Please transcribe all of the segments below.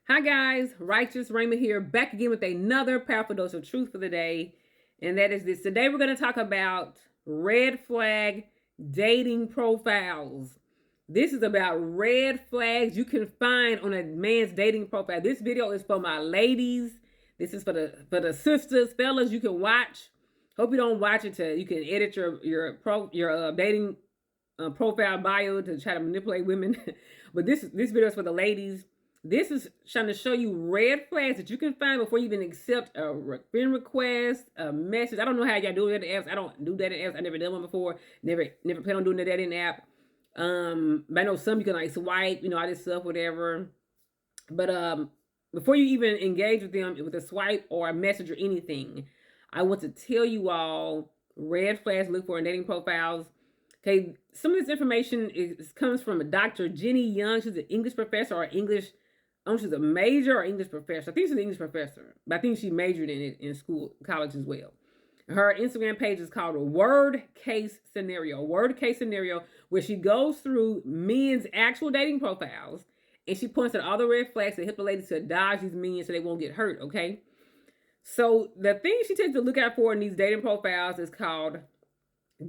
Hi guys, Righteous Raymond here, back again with another powerful dose of truth for the day. And that is this. Today we're going to talk about red flag dating profiles. This is about red flags you can find on a man's dating profile. This video is for my ladies. This is for the sisters, fellas. You can watch. Hope you don't watch it to you can edit your dating profile bio to try to manipulate women. But this video is for the ladies. This is trying to show you red flags that you can find before you even accept a friend request, a message. I don't know how y'all do it in the apps. I don't do that in apps. I never done one before. Never plan on doing that in the app. But I know some you can like swipe, all this stuff, whatever. But before you even engage with them with a swipe or a message or anything, I want to tell you all red flags to look for in dating profiles. Okay, some of this information comes from Dr. Jenny Young. She's an English professor or English. I don't know if she's a major or English professor. I think she's an English professor, but I think she majored in it in school, college as well. Her Instagram page is called Word Case Scenario. Word Case Scenario, where she goes through men's actual dating profiles and she points out all the red flags that help the ladies to dodge these men so they won't get hurt, okay? So the thing she tends to look out for in these dating profiles is called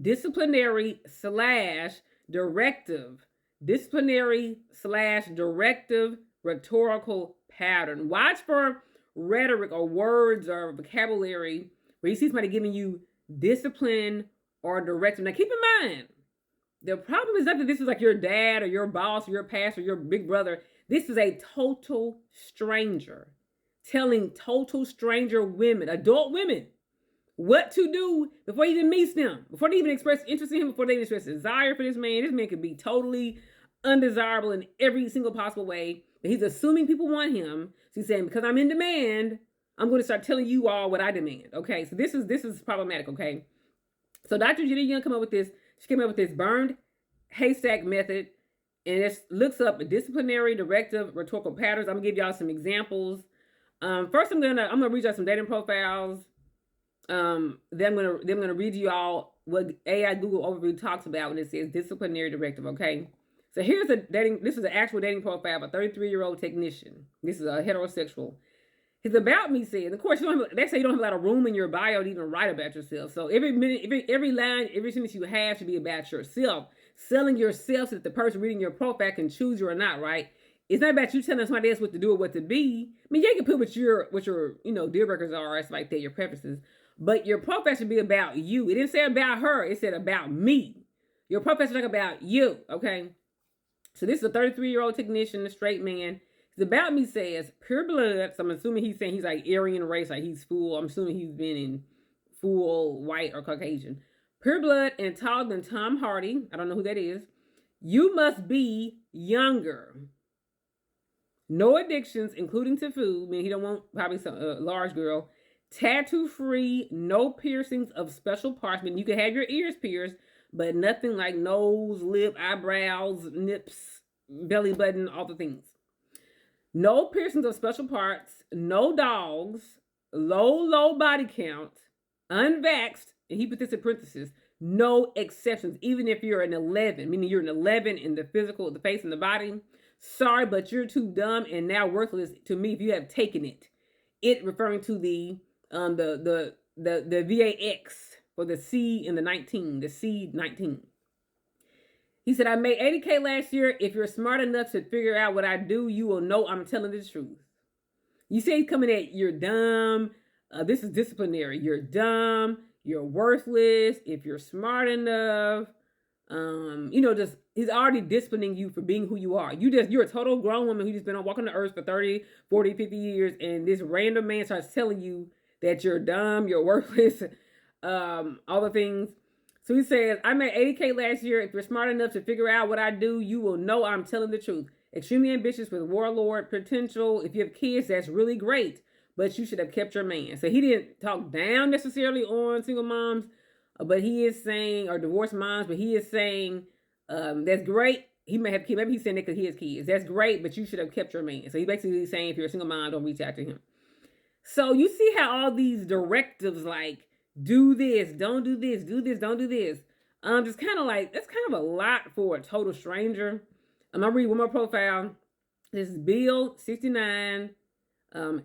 disciplinary/directive. Disciplinary/directive rhetorical pattern. Watch for rhetoric or words or vocabulary where you see somebody giving you discipline or directive. Now keep in mind, the problem is not that this is like your dad or your boss or your pastor or your big brother. This is a total stranger telling total stranger women, adult women, what to do before he even meets them, before they even express interest in him, before they even express desire for this man. This man could be totally undesirable in every single possible way. But he's assuming people want him. So he's saying, because I'm in demand, I'm going to start telling you all what I demand. Okay, so this is problematic. Okay, so Dr. Jenny Young came up with this. She came up with this burned haystack method, and it looks up disciplinary directive rhetorical patterns. I'm gonna give y'all some examples. First, I'm gonna read y'all some dating profiles. Then I'm gonna read you all what AI Google overview talks about when it says disciplinary directive. Okay. So here's this is an actual dating profile of a 33-year-old technician. This is a heterosexual. His about me says, of course, they say you don't have a lot of room in your bio to even write about yourself. So every line, every sentence you have should be about yourself. Selling yourself so that the person reading your profile can choose you or not, right? It's not about you telling somebody else what to do or what to be. I mean, you can put what your deal breakers are, it's like that, your preferences. But your profile should be about you. It didn't say about her, it said about me. Your profile should talk about you, okay? So this is a 33-year-old technician, a straight man. His about me says pure blood. So I'm assuming he's saying he's like Aryan race, like he's full. I'm assuming he's been in full white or Caucasian. Pure blood and taller than Tom Hardy. I don't know who that is. You must be younger. No addictions, including to food. I mean, he don't want probably some large girl. Tattoo free, no piercings of special parts. I mean, you can have your ears pierced, but nothing like nose, lip, eyebrows, nips, belly button, all the things. No piercings of special parts, no dogs, low body count, unvaxxed, and he put this in parentheses, no exceptions, even if you're an 11, meaning you're an 11 in the physical, the face and the body. Sorry, but you're too dumb and now worthless to me if you have taken it. It referring to the VAX for the C and the 19, the C19. He said, I made 80K last year. If you're smart enough to figure out what I do, you will know I'm telling the truth. You say he's coming at, you're dumb. This is disciplinary. You're dumb. You're worthless. If you're smart enough, he's already disciplining you for being who you are. You're a total grown woman who just been walking the earth for 30, 40, 50 years. And this random man starts telling you that you're dumb, you're worthless, all the things. So he says, I made 80K last year. If you're smart enough to figure out what I do, you will know I'm telling the truth. Extremely ambitious with warlord potential. If you have kids, that's really great. But you should have kept your man. So he didn't talk down necessarily on single moms, but he is saying, or divorced moms, but he is saying, that's great. He may have kids. Maybe he's saying that because he has kids. That's great, but you should have kept your man. So he's basically saying, if you're a single mom, don't reach out to him. So you see how all these directives like, do this, don't do this, do this, don't do this. Just kind of like, that's kind of a lot for a total stranger. I'm going to read one more profile. This is Bill, 69.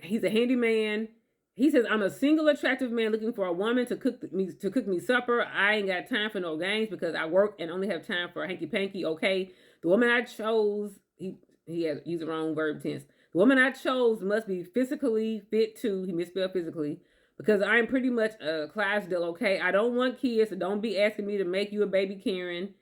He's a handyman. He says, I'm a single attractive man looking for a woman to cook me supper. I ain't got time for no games because I work and only have time for hanky panky. Okay. The woman I chose, he has used the wrong verb tense. The woman I chose must be physically fit too. He misspelled physically. Because I'm pretty much a Clydesdale, okay? I don't want kids, so don't be asking me to make you a baby Karen.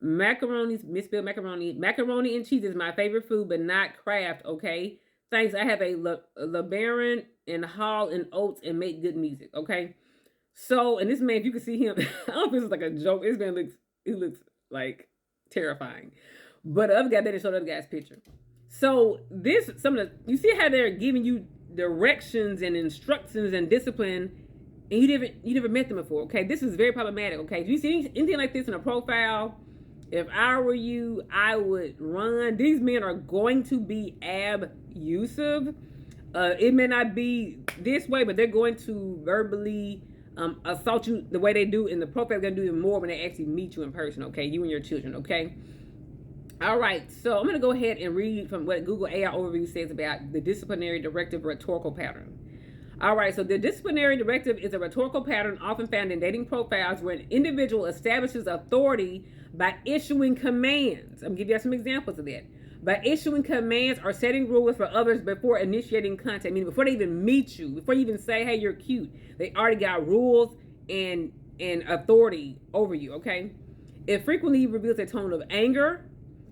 Macaroni, misspelled macaroni. Macaroni and cheese is my favorite food, but not Kraft, okay? Thanks, I have a LeBaron and Hall and Oates and make good music, okay? So, and this man, if you can see him, I don't know if this is like a joke. This man looks like terrifying. But the other guy didn't show the other guy's picture. So you see how they're giving you directions and instructions and discipline, and you never met them before. Okay, this is very problematic. Okay, if you see anything like this in a profile, if I were you, I would run. These men are going to be abusive. It may not be this way, but they're going to verbally assault you the way they do in the profile. They're going to do it more when they actually meet you in person. Okay, you and your children. Okay. All right, so I'm going to go ahead and read from what Google AI Overview says about the disciplinary directive rhetorical pattern. All right, so the disciplinary directive is a rhetorical pattern often found in dating profiles where an individual establishes authority by issuing commands. I'm going to give you some examples of that. By issuing commands or setting rules for others before initiating contact, meaning before they even meet you, before you even say, hey, you're cute, they already got rules and authority over you, okay? It frequently reveals a tone of anger,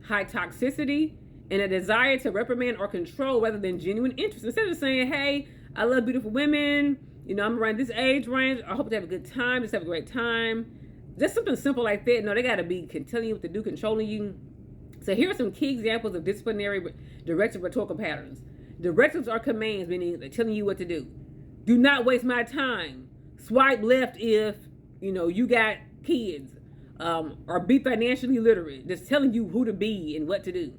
high toxicity, and a desire to reprimand or control rather than genuine interest. Instead of saying, hey, I love beautiful women, I'm around this age range, I hope to have a good time, just have a great time. Just something simple like that. No, they got to be telling you what to do, controlling you. So here are some key examples of disciplinary directive rhetorical patterns. Directives are commands, meaning they're telling you what to do. Do not waste my time. Swipe left if, you got kids. Or be financially literate, just telling you who to be and what to do.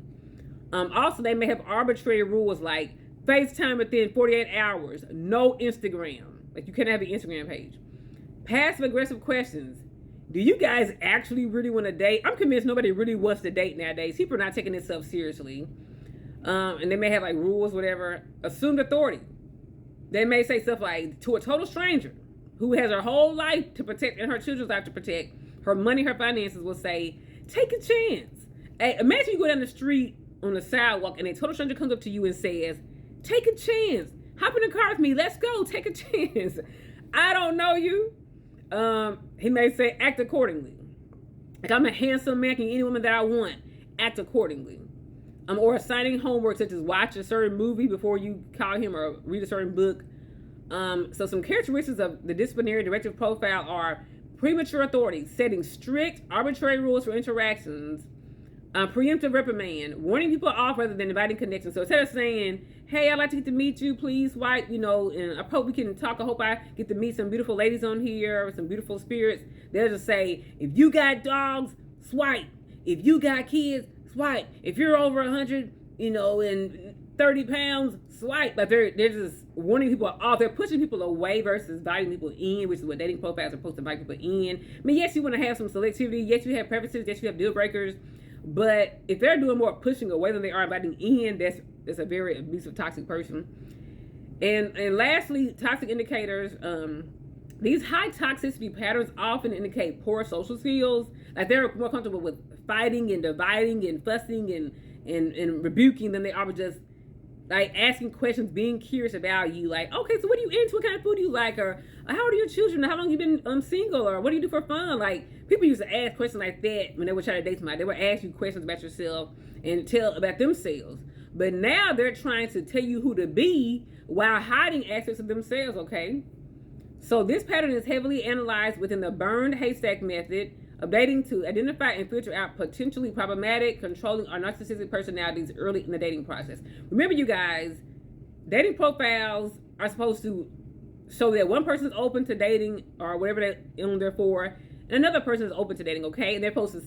Also, they may have arbitrary rules like FaceTime within 48 hours, no Instagram. Like you can't have an Instagram page. Passive aggressive questions. Do you guys actually really want to date? I'm convinced nobody really wants to date nowadays. People are not taking this stuff seriously. And they may have like rules, whatever. Assumed authority. They may say stuff like, to a total stranger who has her whole life to protect and her children's life to protect, her money, her finances, will say, take a chance. Hey, imagine you go down the street on the sidewalk and a total stranger comes up to you and says, take a chance. Hop in the car with me. Let's go. Take a chance. I don't know you. He may say, act accordingly. Like, I'm a handsome man, can any woman that I want. Act accordingly. Or assigning homework such as watch a certain movie before you call him or read a certain book. So some characteristics of the disciplinary directive profile are premature authority, setting strict, arbitrary rules for interactions, preemptive reprimand, warning people off rather than inviting connections. So instead of saying, hey, I'd like to get to meet you, please swipe, and I hope we can talk. I hope I get to meet some beautiful ladies on here, some beautiful spirits. They'll just say, if you got dogs, swipe. If you got kids, swipe. If you're over 100, and 30 pounds, swipe. Like they're just warning people off. They're pushing people away versus inviting people in, which is what dating profiles are supposed to invite people in. I mean, yes, you want to have some selectivity. Yes, you have preferences. Yes, you have deal breakers. But if they're doing more pushing away than they are inviting in, that's a very abusive, toxic person. And lastly, toxic indicators. These high toxicity patterns often indicate poor social skills. Like they're more comfortable with fighting and dividing and fussing and rebuking than they are with just like asking questions, being curious about you. Like, okay, so what are you into? What kind of food do you like? Or how old are your children? How long you been single? Or what do you do for fun? Like, people used to ask questions like that when they were trying to date somebody. They would ask you questions about yourself and tell about themselves. But now they're trying to tell you who to be while hiding aspects of themselves, okay? So this pattern is heavily analyzed within the burned haystack method of dating to identify and filter out potentially problematic, controlling, or narcissistic personalities early in the dating process. Remember, you guys, dating profiles are supposed to show that one person is open to dating or whatever they're for, and another person is open to dating, okay? And they're supposed to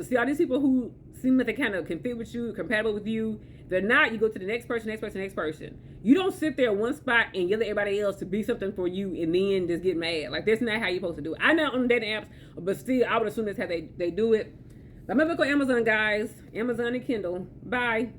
see all these people who seem like they kind of can fit with you, compatible with you. If they're not, you go to the next person, next person, next person. You don't sit there in one spot and yell at everybody else to be something for you and then just get mad. Like, that's not how you're supposed to do it. I know on dating apps, but still, I would assume that's how they do it. I'm going to go Amazon, guys. Amazon and Kindle. Bye.